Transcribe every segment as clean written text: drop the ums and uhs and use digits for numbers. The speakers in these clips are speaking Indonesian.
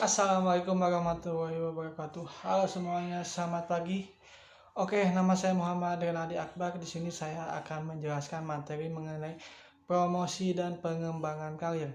Assalamualaikum warahmatullahi wabarakatuh. Halo semuanya, selamat pagi. Oke, nama saya Muhammad Renaldi Akbar. Di sini saya akan menjelaskan materi mengenai promosi dan pengembangan karir.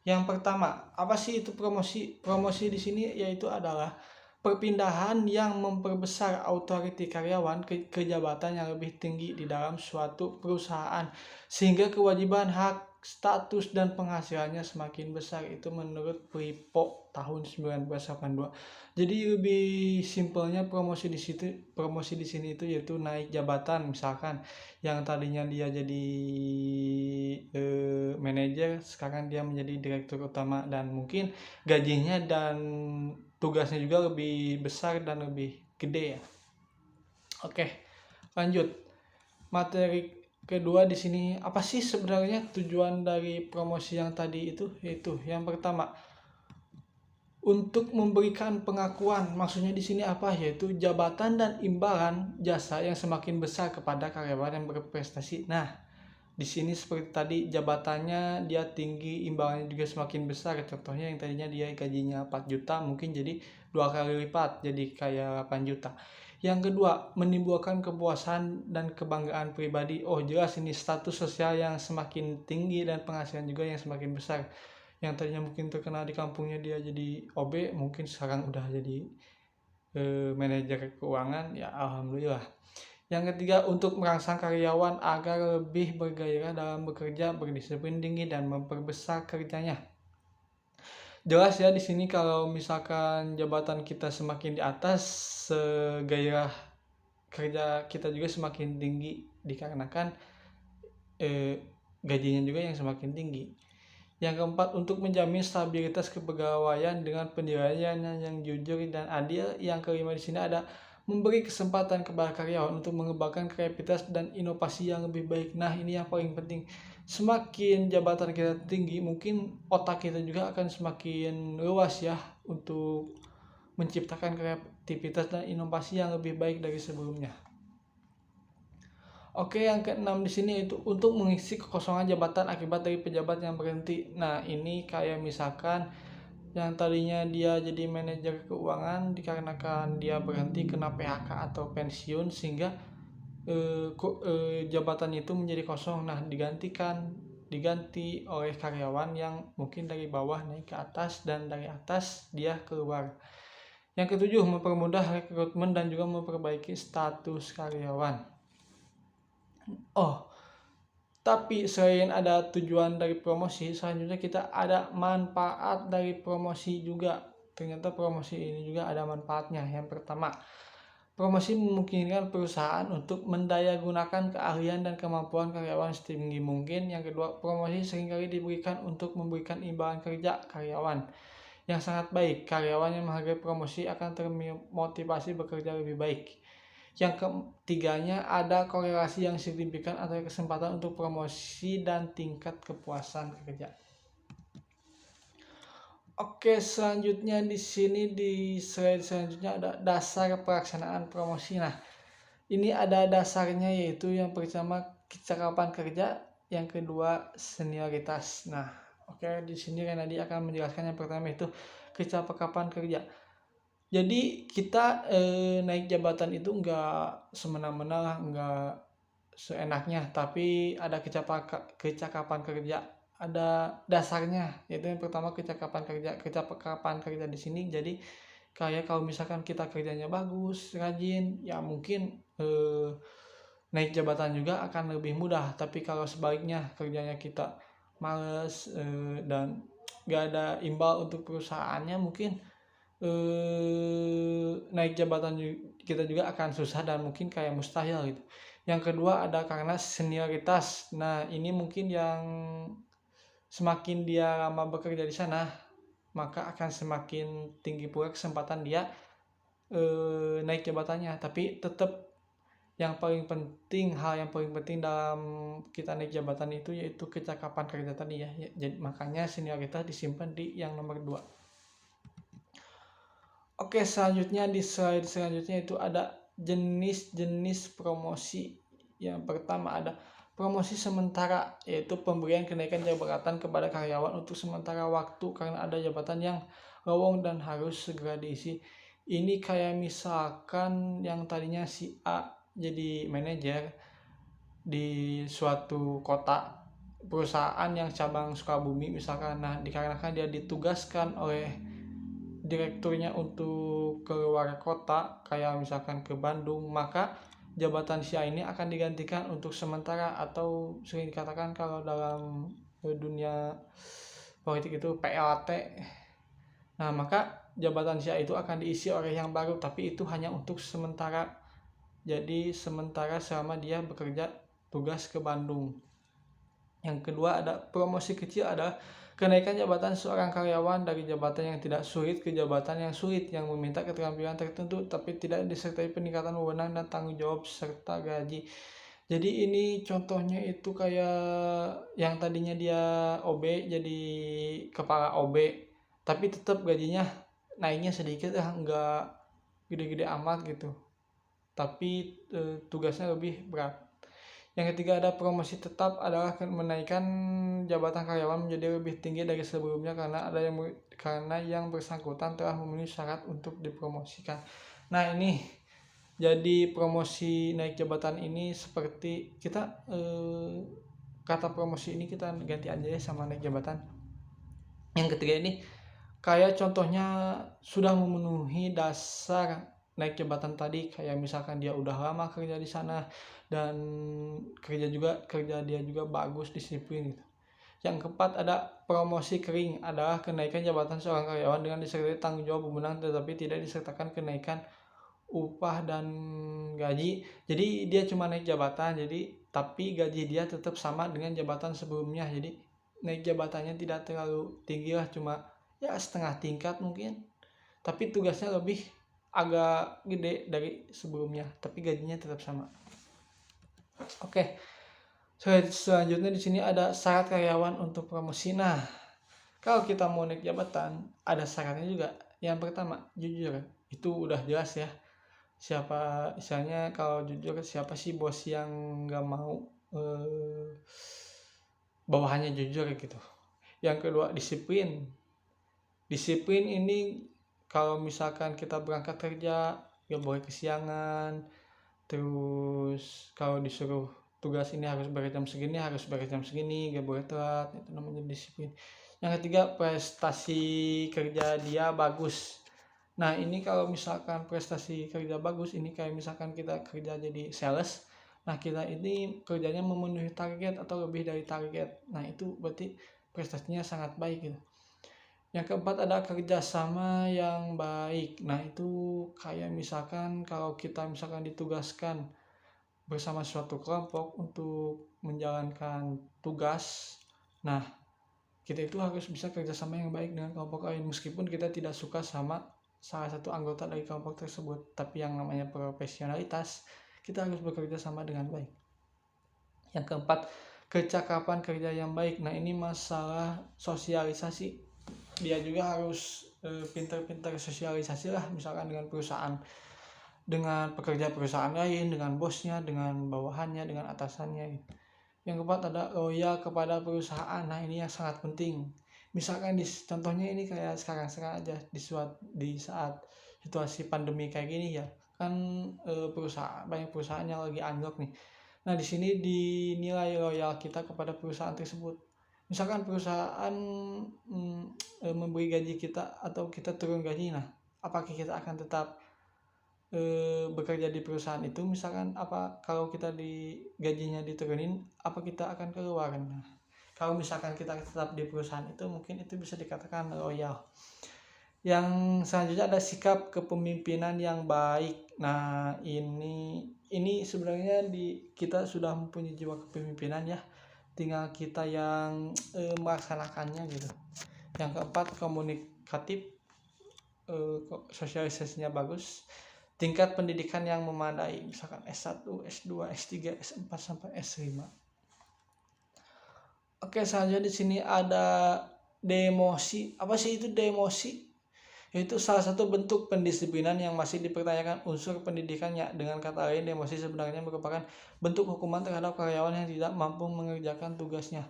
Yang pertama, apa sih itu promosi? Promosi di sini yaitu adalah perpindahan yang memperbesar authority karyawan ke jabatan yang lebih tinggi di dalam suatu perusahaan sehingga kewajiban hak, status dan penghasilannya semakin besar. Itu menurut Pripo tahun 1982. Jadi lebih simpelnya promosi di sini itu yaitu naik jabatan, misalkan yang tadinya dia jadi manajer, sekarang dia menjadi direktur utama dan mungkin gajinya dan tugasnya juga lebih besar dan lebih gede ya. Oke, lanjut. Materi kedua di sini, apa sih sebenarnya tujuan dari promosi yang tadi itu? Yaitu yang pertama, untuk memberikan pengakuan. Maksudnya di sini apa? Yaitu jabatan dan imbalan jasa yang semakin besar kepada karyawan yang berprestasi. Nah, di sini seperti tadi jabatannya dia tinggi, imbalannya juga semakin besar. Contohnya yang tadinya dia gajinya 4 juta mungkin jadi 2 kali lipat, jadi kayak 8 juta. Yang kedua, menimbulkan kepuasan dan kebanggaan pribadi. Oh, jelas ini status sosial yang semakin tinggi dan penghasilan juga yang semakin besar. Yang tadinya mungkin terkenal di kampungnya dia jadi OB, mungkin sekarang udah jadi manajer keuangan, ya alhamdulillah. Yang ketiga, untuk merangsang karyawan agar lebih bergairah dalam bekerja, berdisiplin tinggi dan memperbesar kerjanya. Jelas ya di sini kalau misalkan jabatan kita semakin di atas, gairah kerja kita juga semakin tinggi dikarenakan gajinya juga yang semakin tinggi. Yang keempat, untuk menjamin stabilitas kepegawaian dengan penilaian yang jujur dan adil. Yang kelima di sini ada memberi kesempatan kepada karyawan untuk mengembangkan kreativitas dan inovasi yang lebih baik. Nah, ini yang paling penting. Semakin jabatan kita tinggi, mungkin otak kita juga akan semakin luas ya untuk menciptakan kreativitas dan inovasi yang lebih baik dari sebelumnya. Oke, yang keenam di sini itu untuk mengisi kekosongan jabatan akibat dari pejabat yang berhenti. Nah, ini kayak misalkan yang tadinya dia jadi manajer keuangan dikarenakan dia berhenti kena PHK atau pensiun sehingga jabatan itu menjadi kosong. Nah, diganti oleh karyawan yang mungkin dari bawah naik ke atas dan dari atas dia keluar. Yang ketujuh, mempermudah rekrutmen dan juga memperbaiki status karyawan. Oh, tapi selain ada tujuan dari promosi, selanjutnya kita ada manfaat dari promosi juga. Ternyata promosi ini juga ada manfaatnya. Yang pertama, promosi memungkinkan perusahaan untuk mendayagunakan keahlian dan kemampuan karyawan setinggi mungkin. Yang kedua, promosi seringkali diberikan untuk memberikan imbalan kerja karyawan yang sangat baik. Karyawan yang menghargai promosi akan termotivasi bekerja lebih baik. Yang ketiganya, ada korelasi yang signifikan antara kesempatan untuk promosi dan tingkat kepuasan kerja. Oke, selanjutnya di sini di slide selanjutnya ada dasar pelaksanaan promosi. Nah, ini ada dasarnya yaitu yang pertama kecakapan kerja, yang kedua senioritas. Nah, oke, di sini Renaldi akan menjelaskan yang pertama itu kecakapan kerja. Jadi kita naik jabatan itu nggak semena-mena lah, nggak seenaknya, tapi ada kecakapan kerja, ada dasarnya. Yaitu yang pertama kecakapan kerja. Kecakapan kerja di sini jadi kayak kalau misalkan kita kerjanya bagus, rajin, ya mungkin naik jabatan juga akan lebih mudah. Tapi kalau sebaliknya kerjanya kita males dan nggak ada imbal untuk perusahaannya, mungkin naik jabatan kita juga akan susah dan mungkin kayak mustahil gitu. Yang kedua ada karena senioritas. Nah, ini mungkin yang semakin dia lama bekerja di sana, maka akan semakin tinggi pula kesempatan dia naik jabatannya. Tapi tetap hal yang paling penting dalam kita naik jabatan itu yaitu kecakapan kerja tadi ya. Jadi makanya senioritas disimpan di yang nomor 2. Oke, selanjutnya di slide selanjutnya itu ada jenis-jenis promosi. Yang pertama ada promosi sementara, yaitu pemberian kenaikan jabatan kepada karyawan untuk sementara waktu karena ada jabatan yang lowong dan harus segera diisi. Ini kayak misalkan yang tadinya si A jadi manajer di suatu kota perusahaan yang cabang Sukabumi misalkan. Nah, dikarenakan dia ditugaskan oleh direkturnya untuk keluar kota kayak misalkan ke Bandung, maka jabatan si A ini akan digantikan untuk sementara atau sering dikatakan kalau dalam dunia politik itu PLT. Nah, maka jabatan si A itu akan diisi oleh yang baru, tapi itu hanya untuk sementara. Jadi sementara selama dia bekerja tugas ke Bandung. Yang kedua ada promosi kecil, adalah kenaikan jabatan seorang karyawan dari jabatan yang tidak sulit ke jabatan yang sulit yang meminta keterampilan tertentu tapi tidak disertai peningkatan wewenang dan tanggung jawab serta gaji. Jadi ini contohnya itu kayak yang tadinya dia OB jadi kepala OB, tapi tetap gajinya naiknya sedikit lah, enggak gede-gede amat gitu. Tapi tugasnya lebih berat. Yang ketiga ada promosi tetap, adalah menaikkan jabatan karyawan menjadi lebih tinggi dari sebelumnya karena yang bersangkutan telah memenuhi syarat untuk dipromosikan. Nah, ini jadi promosi naik jabatan ini seperti kita kata promosi ini kita ganti aja ya sama naik jabatan. Yang ketiga ini kayak contohnya sudah memenuhi dasar naik jabatan tadi, kayak misalkan dia udah lama kerja di sana dan kerja dia juga bagus, disiplin gitu. Yang keempat ada promosi kering, adalah kenaikan jabatan seorang karyawan dengan disertai tanggung jawab wewenang tetapi tidak disertakan kenaikan upah dan gaji. Jadi dia cuma naik jabatan, tapi gaji dia tetap sama dengan jabatan sebelumnya. Jadi naik jabatannya tidak terlalu tinggi lah, cuma ya setengah tingkat mungkin, tapi tugasnya lebih agak gede dari sebelumnya, tapi gajinya tetap sama. Oke, selanjutnya di sini ada syarat karyawan untuk promosi. Nah, kalau kita mau naik jabatan ada syaratnya juga. Yang pertama jujur, itu udah jelas ya. Siapa misalnya kalau jujur, siapa sih bos yang nggak mau bawahannya jujur gitu. Yang kedua disiplin ini kalau misalkan kita berangkat kerja gak boleh kesiangan, terus kalau disuruh tugas ini harus berjam segini gak boleh telat, itu namanya disiplin. Yang ketiga prestasi kerja dia bagus. Nah, ini kalau misalkan prestasi kerja bagus ini kayak misalkan kita kerja jadi sales, nah kita ini kerjanya memenuhi target atau lebih dari target, nah itu berarti prestasinya sangat baik gitu. Yang keempat ada kerjasama yang baik. Nah, itu kayak misalkan kalau kita misalkan ditugaskan bersama suatu kelompok untuk menjalankan tugas, nah kita itu harus bisa kerjasama yang baik dengan kelompok lain meskipun kita tidak suka sama salah satu anggota dari kelompok tersebut, tapi yang namanya profesionalitas kita harus bekerja sama dengan baik. Yang keempat kecakapan kerja yang baik. Nah, ini masalah sosialisasi, dia juga harus pintar-pintar sosialisasi lah, misalkan dengan perusahaan, dengan pekerja perusahaan lain, dengan bosnya, dengan bawahannya, dengan atasannya gitu. Yang keempat ada loyal kepada perusahaan. Nah, ini yang sangat penting. Misalkan contohnya ini kayak sekarang aja di saat situasi pandemi kayak gini ya kan, banyak perusahaan yang lagi anjlok nih. Nah, di sini dinilai loyal kita kepada perusahaan tersebut. Misalkan perusahaan memberi gaji kita atau kita turun gaji, nah apakah kita akan tetap bekerja di perusahaan itu? Misalkan kalau kita gajinya diturunin, apa kita akan keluar? Nah, kalau misalkan kita tetap di perusahaan itu, mungkin itu bisa dikatakan loyal. Yang selanjutnya ada sikap kepemimpinan yang baik. Nah, ini sebenarnya kita sudah mempunyai jiwa kepemimpinan ya, tinggal kita yang melaksanakannya gitu. Yang keempat komunikatif, sosialisasinya bagus, tingkat pendidikan yang memadai, misalkan S1, S2, S3, S4 sampai S5. Oke, selanjutnya di sini ada demosi. Apa sih itu demosi? Itu salah satu bentuk pendisiplinan yang masih dipertanyakan unsur pendidikannya. Dengan kata lain, demosi sebenarnya merupakan bentuk hukuman terhadap karyawan yang tidak mampu mengerjakan tugasnya.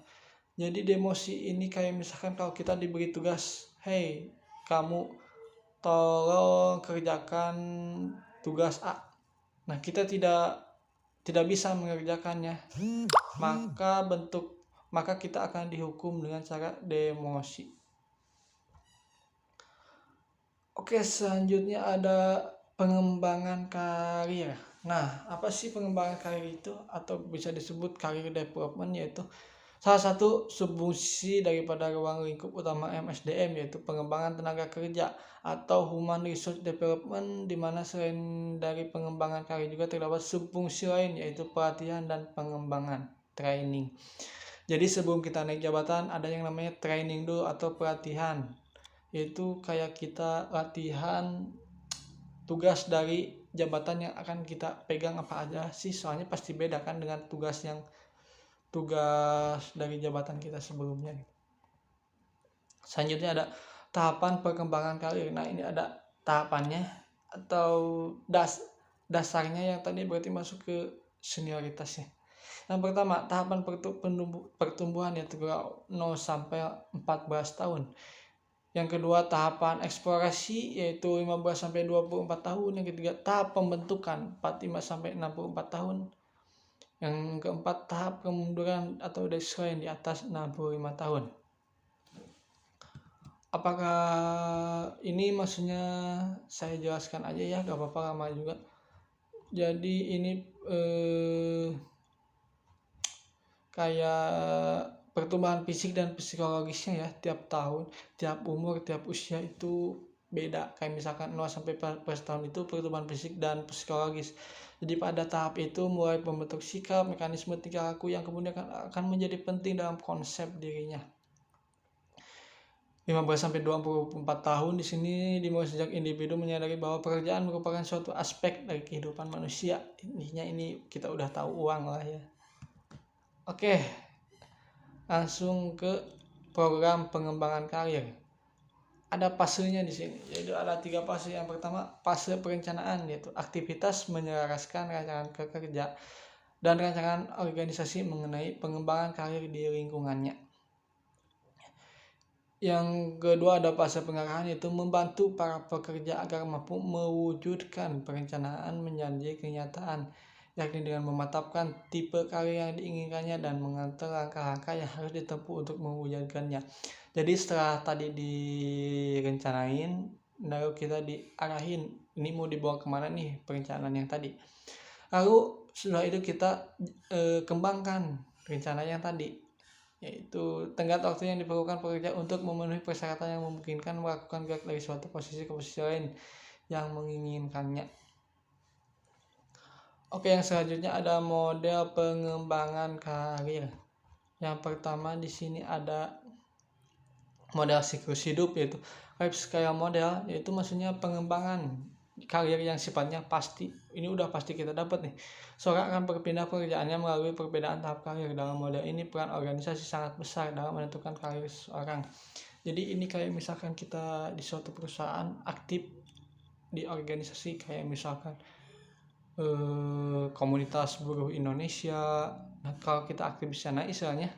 Jadi demosi ini kayak misalkan kalau kita diberi tugas, hey kamu tolong kerjakan tugas A. Nah, kita tidak bisa mengerjakannya. Maka kita akan dihukum dengan cara demosi. Oke, selanjutnya ada pengembangan karir. Nah, apa sih pengembangan karir itu? Atau bisa disebut career development, yaitu salah satu subfungsi daripada ruang lingkup utama MSDM, yaitu pengembangan tenaga kerja atau Human Resource Development, di mana selain dari pengembangan karir juga terdapat subfungsi lain, yaitu pelatihan dan pengembangan training. Jadi sebelum kita naik jabatan ada yang namanya training dulu atau pelatihan, yaitu kayak kita latihan tugas dari jabatan yang akan kita pegang apa aja sih, soalnya pasti beda kan dengan tugas dari jabatan kita sebelumnya. Selanjutnya ada tahapan perkembangan karir. Nah, ini ada tahapannya atau dasarnya yang tadi berarti masuk ke senioritasnya. Yang pertama, tahapan pertumbuhan, yaitu 0 sampai 14 tahun. Yang kedua, tahapan eksplorasi, yaitu 15 sampai 24 tahun. Yang ketiga, tahap pembentukan 45 sampai 64 tahun. Yang keempat, tahap kemunduran atau decline di atas 65 tahun. Apakah ini maksudnya saya jelaskan aja ya, gak apa-apa lama juga. Jadi ini kayak pertumbuhan fisik dan psikologisnya ya, tiap tahun, tiap umur, tiap usia itu beda. Kayak misalkan 0 sampai 14 tahun itu pertumbuhan fisik dan psikologis. Jadi pada tahap itu mulai membentuk sikap, mekanisme tingkah laku yang kemudian akan menjadi penting dalam konsep dirinya. 15 sampai 24 tahun di sini dimulai sejak individu menyadari bahwa pekerjaan merupakan suatu aspek dari kehidupan manusia. Intinya ini kita udah tahu uang lah ya. Oke, langsung ke program pengembangan karir. Ada fasenya di sini, yaitu ada 3 fase. Yang pertama, fase perencanaan, yaitu aktivitas menyelaraskan rancangan kerja dan rancangan organisasi mengenai pengembangan karir di lingkungannya. Yang kedua, ada fase pengarahan, yaitu membantu para pekerja agar mampu mewujudkan perencanaan menjadi kenyataan, yakni dengan mematapkan tipe karir yang diinginkannya dan mengatur langkah-langkah yang harus ditempuh untuk mewujudkannya. Jadi setelah tadi direncanain, lalu kita diarahin ini mau dibawa kemana nih perencanaan yang tadi. Lalu setelah itu kita kembangkan rencana yang tadi, yaitu tenggat waktu yang diperlukan pekerja untuk memenuhi persyaratan yang memungkinkan melakukan gerak dari suatu posisi ke posisi lain yang menginginkannya. Oke, yang selanjutnya ada model pengembangan karir. Yang pertama di sini ada model siklus hidup, yaitu life scale model, yaitu maksudnya pengembangan karir yang sifatnya pasti. Ini udah pasti kita dapat nih. Seorang akan berpindah pekerjaannya melalui perbedaan tahap karir. Dalam model ini peran organisasi sangat besar dalam menentukan karir seorang. Jadi ini kayak misalkan kita di suatu perusahaan aktif di organisasi, kayak misalkan komunitas buruh Indonesia. Nah, kalau kita aktif di sana, istilahnya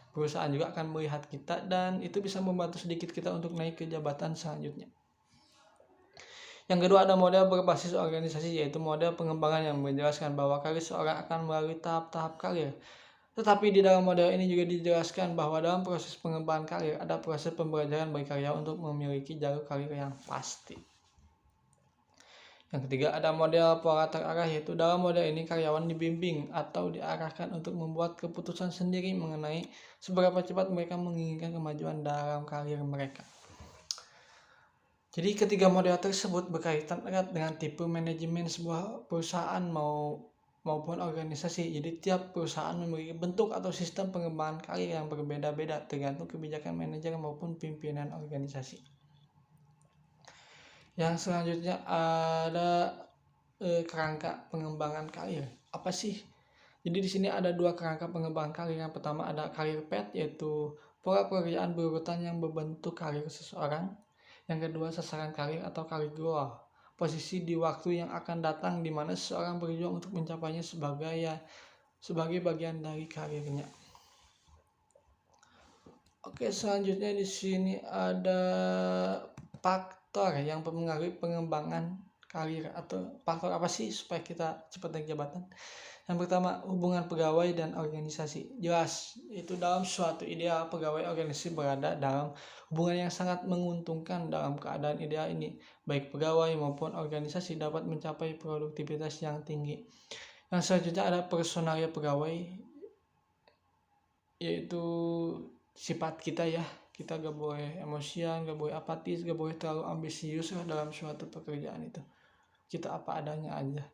perusahaan juga akan melihat kita dan itu bisa membantu sedikit kita untuk naik ke jabatan selanjutnya. Yang kedua, ada model berbasis organisasi, yaitu model pengembangan yang menjelaskan bahwa karir seorang akan melalui tahap-tahap karir. Tetapi di dalam model ini juga dijelaskan bahwa dalam proses pengembangan karir ada proses pembelajaran bagi karyawan untuk memiliki jalur karir yang pasti. Yang ketiga, ada model pola terarah, yaitu dalam model ini karyawan dibimbing atau diarahkan untuk membuat keputusan sendiri mengenai seberapa cepat mereka menginginkan kemajuan dalam karir mereka. Jadi ketiga model tersebut berkaitan erat dengan tipe manajemen sebuah perusahaan maupun organisasi. Jadi tiap perusahaan memiliki bentuk atau sistem pengembangan karir yang berbeda-beda tergantung kebijakan manajer maupun pimpinan organisasi. Yang selanjutnya ada kerangka pengembangan karir. Apa sih? Jadi di sini ada 2 kerangka pengembangan karir. Yang pertama ada karir path, yaitu pola pekerjaan berurutan yang membentuk karir seseorang. Yang kedua, sasaran karir atau karir goal, posisi di waktu yang akan datang di mana seseorang berjuang untuk mencapainya sebagai bagian dari karirnya. Oke, selanjutnya di sini ada faktor yang mempengaruhi pengembangan karir, atau faktor apa sih supaya kita cepat naik jabatan? Yang pertama, hubungan pegawai dan organisasi. Jelas, itu dalam suatu ideal pegawai organisasi berada dalam hubungan yang sangat menguntungkan. Dalam keadaan ideal ini, baik pegawai maupun organisasi dapat mencapai produktivitas yang tinggi. Yang selanjutnya ada personalia pegawai, yaitu sifat kita ya. Kita gak boleh emosian, gak boleh apatis, gak boleh terlalu ambisius dalam suatu pekerjaan itu. Kita apa adanya aja.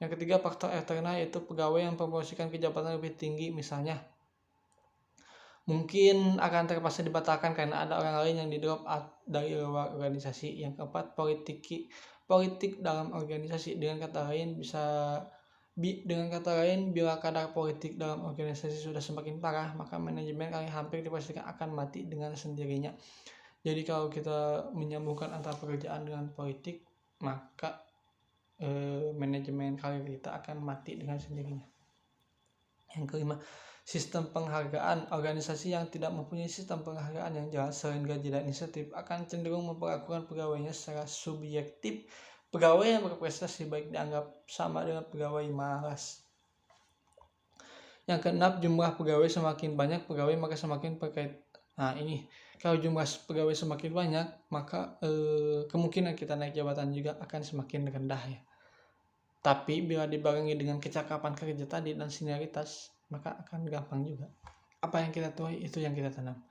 Yang ketiga, faktor eksternal, yaitu pegawai yang mempromosikan ke jabatan lebih tinggi, misalnya mungkin akan terpaksa dibatalkan karena ada orang lain yang di-drop dari luar organisasi. Yang keempat, politik dalam organisasi. Dengan kata lain, bila kadar politik dalam organisasi sudah semakin parah, maka manajemen hampir dipastikan akan mati dengan sendirinya. Jadi kalau kita menyambungkan antara pekerjaan dengan politik, maka manajemen karir kita akan mati dengan sendirinya. Yang kelima, sistem penghargaan. Organisasi yang tidak mempunyai sistem penghargaan yang jelas selain gaji dan insentif akan cenderung memperlakukan pegawainya secara subjektif. Pegawai yang berprestasi baik dianggap sama dengan pegawai malas. Yang keenam, jumlah pegawai semakin banyak pegawai maka semakin terkait. Nah ini, kalau jumlah pegawai semakin banyak, maka kemungkinan kita naik jabatan juga akan semakin rendah ya. Tapi bila dibarengi dengan kecakapan kerja tadi dan senioritas, maka akan gampang juga. Apa yang kita tuai, itu yang kita tanam.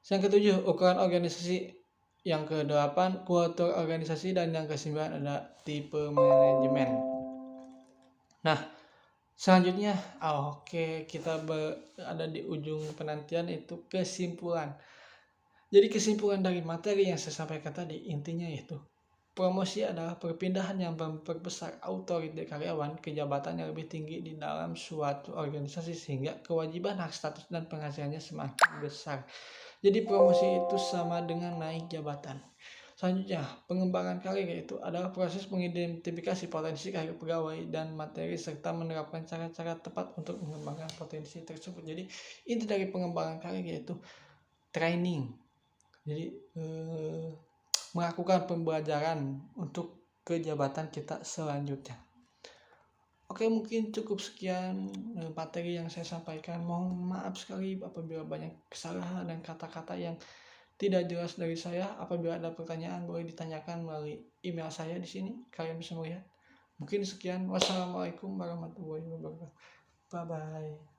Yang ketujuh, ukuran organisasi. Yang kedelapan, kultur organisasi. Dan yang kesembilan ada tipe manajemen. Nah, selanjutnya, kita ada di ujung penantian, itu kesimpulan. Jadi kesimpulan dari materi yang saya sampaikan tadi, intinya yaitu promosi adalah perpindahan yang memperbesar autoritas karyawan ke jabatan yang lebih tinggi di dalam suatu organisasi sehingga kewajiban, hak, status, dan penghasilannya semakin besar. Jadi promosi itu sama dengan naik jabatan. Selanjutnya, pengembangan karir yaitu adalah proses mengidentifikasi potensi karir pegawai dan materi serta menerapkan cara-cara tepat untuk mengembangkan potensi tersebut. Jadi inti dari pengembangan karir yaitu training. Jadi melakukan pembelajaran untuk ke jabatan kita selanjutnya. Oke, mungkin cukup sekian materi yang saya sampaikan. Mohon maaf sekali apabila banyak kesalahan dan kata-kata yang tidak jelas dari saya. Apabila ada pertanyaan boleh ditanyakan melalui email saya di sini. Kalian bisa melihat. Mungkin sekian. Wassalamualaikum warahmatullahi wabarakatuh. Bye bye.